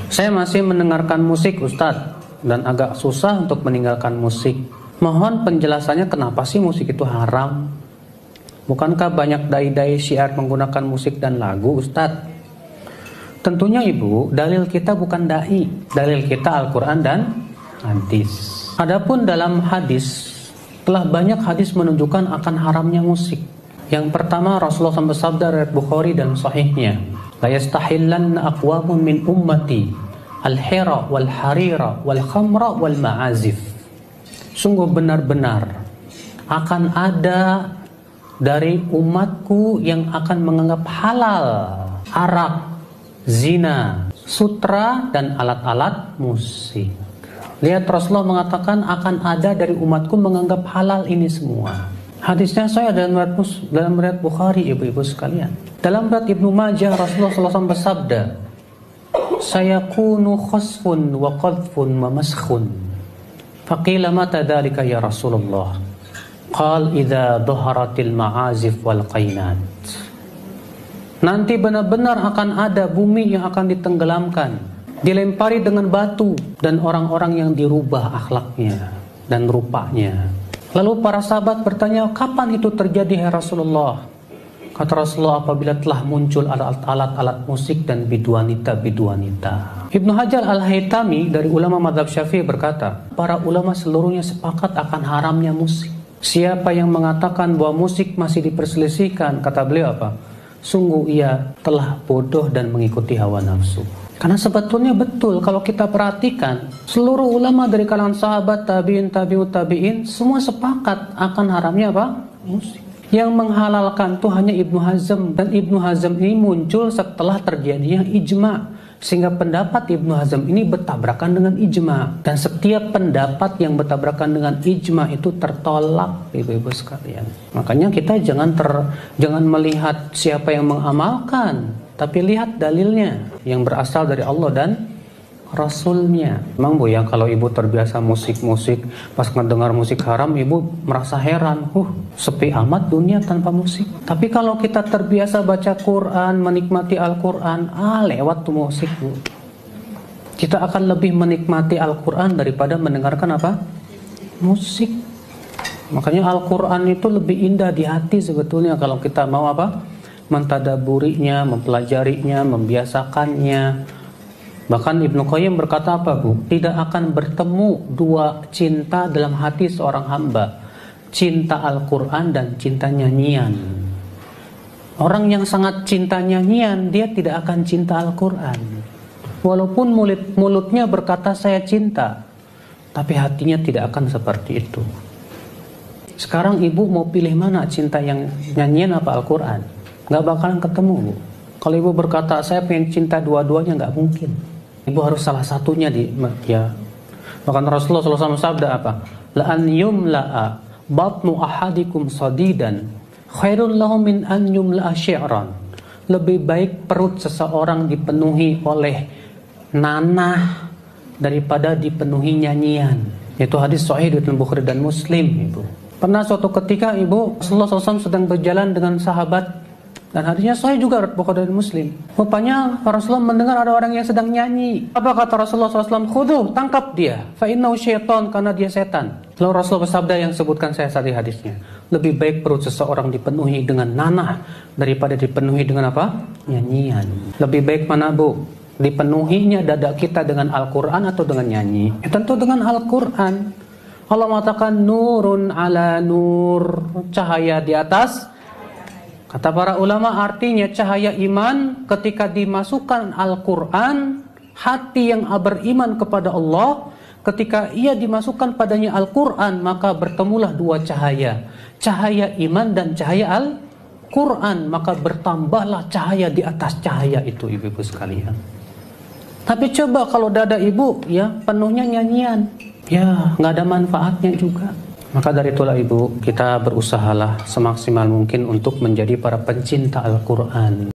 Saya masih mendengarkan musik Ustadz dan agak susah untuk meninggalkan musik. Mohon penjelasannya kenapa sih musik itu haram? Bukankah banyak dai-dai syiar menggunakan musik dan lagu Ustadz? Tentunya Ibu, dalil kita bukan dai. Dalil kita Al-Quran dan hadis. Adapun dalam hadis, telah banyak hadis menunjukkan akan haramnya musik. Yang pertama, Rasulullah SAW bersabda riwayat Bukhari dan sahihnya, la yastahillanna aqwamun min ummati al-hira wal harira wal khamra wal ma'azif. Sungguh benar-benar akan ada dari umatku yang akan menganggap halal arak, zina, sutra dan alat-alat musik. Lihat, Rasulullah mengatakan akan ada dari umatku menganggap halal ini semua. Hadisnya saya dalam riwayat Bukhari, ibu-ibu sekalian. Dalam riwayat Ibnu Majah, Rasulullah SAW bersabda, sayakunu khasfun wa qadfun wa maskhun. Faqila mata dzalika ya Rasulullah? Qal idza dhaharatil ma'azif wal qainat. Nanti benar-benar akan ada bumi yang akan ditenggelamkan, dilempari dengan batu, dan orang-orang yang dirubah akhlaknya dan rupanya. Lalu para sahabat bertanya, kapan itu terjadi ya Rasulullah? Kata Rasulullah, apabila telah muncul alat-alat musik dan biduanita. Ibnu Hajar Al-Haytami dari ulama mazhab Syafi'i berkata, para ulama seluruhnya sepakat akan haramnya musik. Siapa yang mengatakan bahwa musik masih diperselisihkan, kata beliau apa? Sungguh ia telah bodoh dan mengikuti hawa nafsu. Karena sebetulnya betul kalau kita perhatikan, seluruh ulama dari kalangan sahabat, tabi'in, tabi'ut tabi'in, semua sepakat akan haramnya apa? Musik. Yang menghalalkan itu hanya Ibnu Hazm, dan Ibnu Hazm ini muncul setelah terjadinya ijma, sehingga pendapat Ibnu Hazm ini bertabrakan dengan ijma, dan setiap pendapat yang bertabrakan dengan ijma itu tertolak, ibu-ibu sekalian. Makanya kita jangan melihat siapa yang mengamalkan, tapi lihat dalilnya yang berasal dari Allah dan Rasulnya. Memang Bu ya, kalau ibu terbiasa musik-musik, pas ngedengar musik haram, ibu merasa heran, sepi amat dunia tanpa musik. Tapi kalau kita terbiasa baca Quran, menikmati Al-Quran, lewat tuh musik Bu. Kita akan lebih menikmati Al-Quran daripada mendengarkan apa? Musik. Makanya Al-Quran itu lebih indah di hati sebetulnya kalau kita mau apa? Mentadaburinya, mempelajarinya, membiasakannya. Bahkan Ibnu Qayyim berkata apa Bu? Tidak akan bertemu dua cinta dalam hati seorang hamba, cinta Al-Quran dan cinta nyanyian. Orang yang sangat cinta nyanyian, dia tidak akan cinta Al-Quran. Walaupun mulutnya berkata saya cinta, tapi hatinya tidak akan seperti itu. Sekarang ibu mau pilih mana, cinta yang nyanyian apa Al-Quran? Gak bakalan ketemu Bu. Kalau ibu berkata saya pengen cinta dua-duanya, gak mungkin. Ibu harus salah satunya ya. Bahkan Rasulullah SAW sabda apa? La an yumla'a batnu ahadikum sadidan khairun lahu min an yumla'a syi'ran. Lebih baik perut seseorang dipenuhi oleh nanah daripada dipenuhi nyanyian. Itu hadis sahih dari Bukhari dan Muslim, Ibu. Pernah suatu ketika Ibu, Rasulullah SAW sedang berjalan dengan sahabat, dan hadisnya sahih juga Bukhari dan Muslim. Rupanya Rasulullah mendengar ada orang yang sedang nyanyi. Apa kata Rasulullah SAW? Khudhu, tangkap dia. Fa innahu syaitan, karena dia setan. Lalu Rasulullah bersabda yang sebutkan saya tadi hadisnya. Lebih baik perut seseorang dipenuhi dengan nanah daripada dipenuhi dengan apa? Nyanyian. Lebih baik mana Bu? Dipenuhinya dada kita dengan Al-Quran atau dengan nyanyi? Ya, tentu dengan Al-Quran. Allah mengatakan nurun ala nur, cahaya di atas. Kata para ulama, artinya cahaya iman ketika dimasukkan Al-Quran, hati yang beriman kepada Allah, ketika ia dimasukkan padanya Al-Quran, maka bertemulah dua cahaya, cahaya iman dan cahaya Al-Quran, maka bertambahlah cahaya di atas cahaya itu, ibu-ibu sekalian. Tapi coba kalau dada ibu ya penuhnya nyanyian, ya nggak ada manfaatnya juga. Maka dari itulah Ibu, kita berusahalah semaksimal mungkin untuk menjadi para pencinta Al-Quran.